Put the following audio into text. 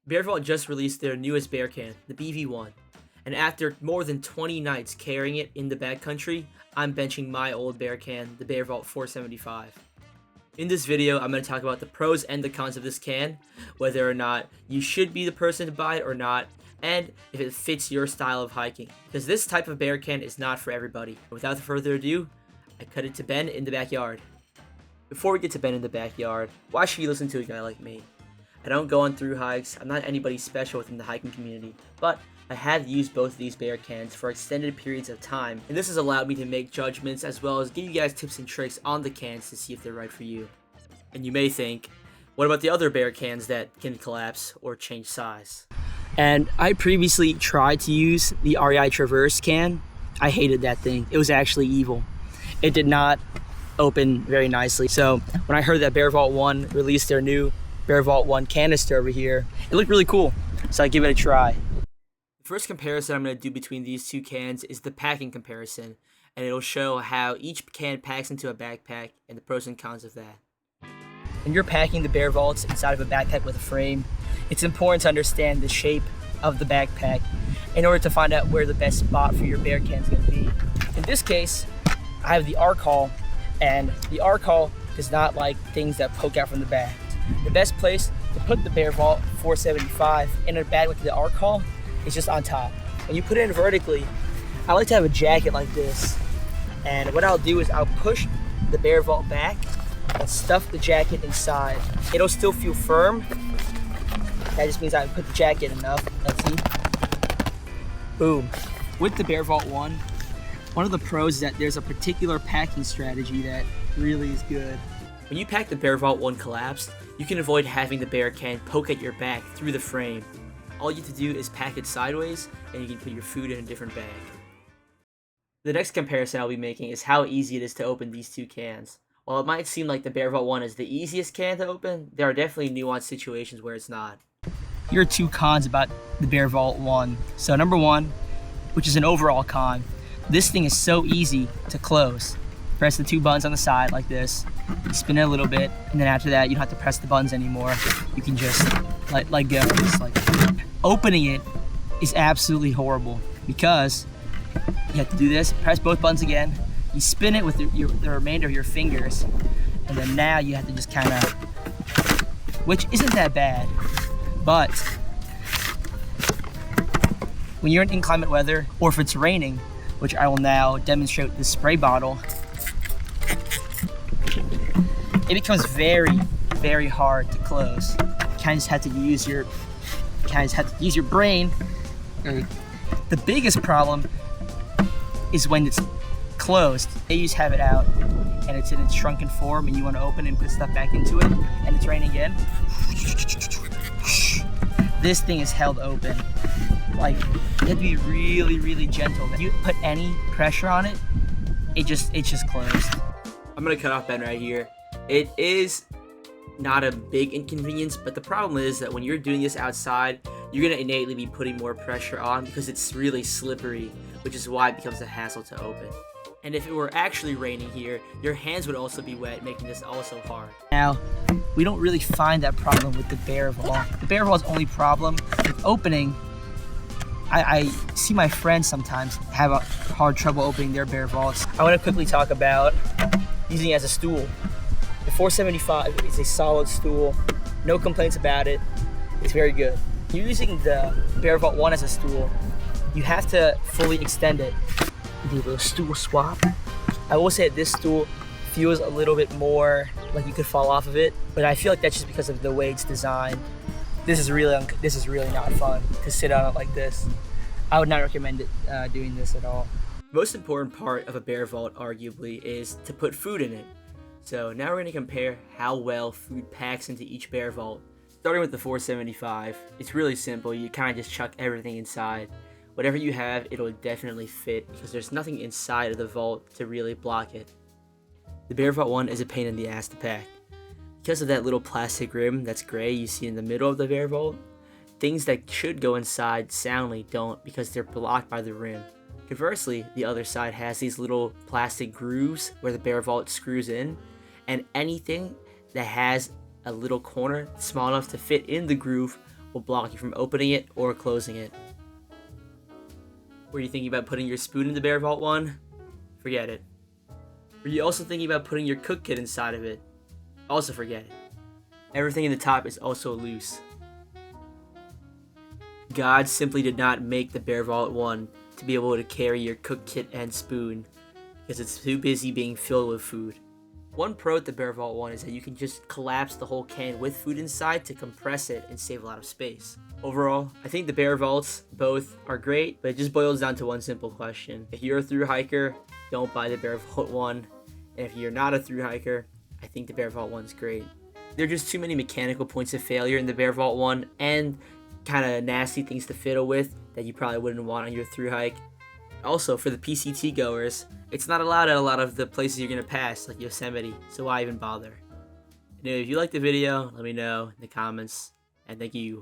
BearVault just released their newest bear can, the BV One, and after more than 20 nights carrying it in the backcountry, I'm benching my old bear can, the BearVault 475. In this video, I'm going to talk about the pros and the cons of this can, whether or not you should be the person to buy it or not, and if it fits your style of hiking, because this type of bear can is not for everybody. Without further ado, I cut it to Ben in the backyard. Before we get to Ben in the backyard, why should you listen to a guy like me? I don't go on through hikes, I'm not anybody special within the hiking community, but I have used both of these bear cans for extended periods of time, and this has allowed me to make judgments as well as give you guys tips and tricks on the cans to see if they're right for you. And you may think, what about the other bear cans that can collapse or change size? And I previously tried to use the REI Traverse can. I hated that thing. It was actually evil. It did not open very nicely. So when I heard that BearVault One released their new BearVault One canister over here, it looked really cool. So I give it a try. The first comparison I'm going to do between these two cans is the packing comparison, and it'll show how each can packs into a backpack and the pros and cons of that. When you're packing the BearVaults inside of a backpack with a frame, it's important to understand the shape of the backpack in order to find out where the best spot for your bear can is going to be. In this case, I have the arc haul, and the arc haul does not like things that poke out from the back. The best place to put the BearVault 475 in a bag with the arc haul is just on top. When you put it in vertically, I like to have a jacket like this, and what I'll do is I'll push the BearVault back and stuff the jacket inside. It'll still feel firm. That just means I put the jacket enough. Let's see. Boom. With the BearVault One of the pros is that there's a particular packing strategy that really is good. When you pack the BearVault One collapsed, you can avoid having the bear can poke at your back through the frame. All you have to do is pack it sideways, and you can put your food in a different bag. The next comparison I'll be making is how easy it is to open these two cans. While it might seem like the BearVault One is the easiest can to open, there are definitely nuanced situations where it's not. Here are two cons about the BearVault One. So number one, which is an overall con, this thing is so easy to close. Press the two buttons on the side like this, spin it a little bit, and then after that you don't have to press the buttons anymore. You can just let go, just like that. Opening it is absolutely horrible because you have to do this, press both buttons again, you spin it with the remainder of your fingers, and then now you have to just kind of, which isn't that bad, but when you're in inclement weather, or if it's raining, which I will now demonstrate with this spray bottle, it becomes very, very hard to close. You kind of just have to use your, brain. The biggest problem is when it's closed. You just have it out and it's in its shrunken form and you want to open it and put stuff back into it and it's raining again. This thing is held open. Like, you have to be really, really gentle. If you put any pressure on it, it's just closed. I'm gonna cut off Ben right here. It is not a big inconvenience, but the problem is that when you're doing this outside, you're gonna innately be putting more pressure on because it's really slippery, which is why it becomes a hassle to open. And if it were actually raining here, your hands would also be wet, making this also hard. Now, we don't really find that problem with the BearVault. The BearVault's only problem with opening, I see my friends sometimes have a hard trouble opening their BearVaults. I want to quickly talk about using it as a stool. The 475 is a solid stool, no complaints about it, it's very good. You're using the BearVault One as a stool, you have to fully extend it. Do a little stool swap. I will say that this stool feels a little bit more like you could fall off of it, but I feel like that's just because of the way it's designed. This is really not fun to sit on it like this. I would not recommend it doing this at all. The most important part of a BearVault, arguably, is to put food in it. So now we're going to compare how well food packs into each BearVault. Starting with the 475, it's really simple. You kind of just chuck everything inside. Whatever you have, it'll definitely fit because there's nothing inside of the vault to really block it. The BearVault One is a pain in the ass to pack. Because of that little plastic rim that's gray you see in the middle of the BearVault, things that should go inside soundly don't because they're blocked by the rim. Conversely, the other side has these little plastic grooves where the BearVault screws in, and anything that has a little corner small enough to fit in the groove will block you from opening it or closing it. Were you thinking about putting your spoon in the BearVault One? Forget it. Were you also thinking about putting your cook kit inside of it? Also forget it. Everything in the top is also loose. God simply did not make the BearVault One to be able to carry your cook kit and spoon because it's too busy being filled with food. One pro with the BearVault One is that you can just collapse the whole can with food inside to compress it and save a lot of space. Overall, I think the BearVaults both are great, but it just boils down to one simple question. If you're a thru hiker, don't buy the BearVault One. And if you're not a thru hiker, I think the BearVault One's great. There are just too many mechanical points of failure in the BearVault One and kind of nasty things to fiddle with that you probably wouldn't want on your thru hike. Also, for the PCT goers, it's not allowed at a lot of the places you're going to pass, like Yosemite, so why even bother? Anyway, if you liked the video, let me know in the comments, and thank you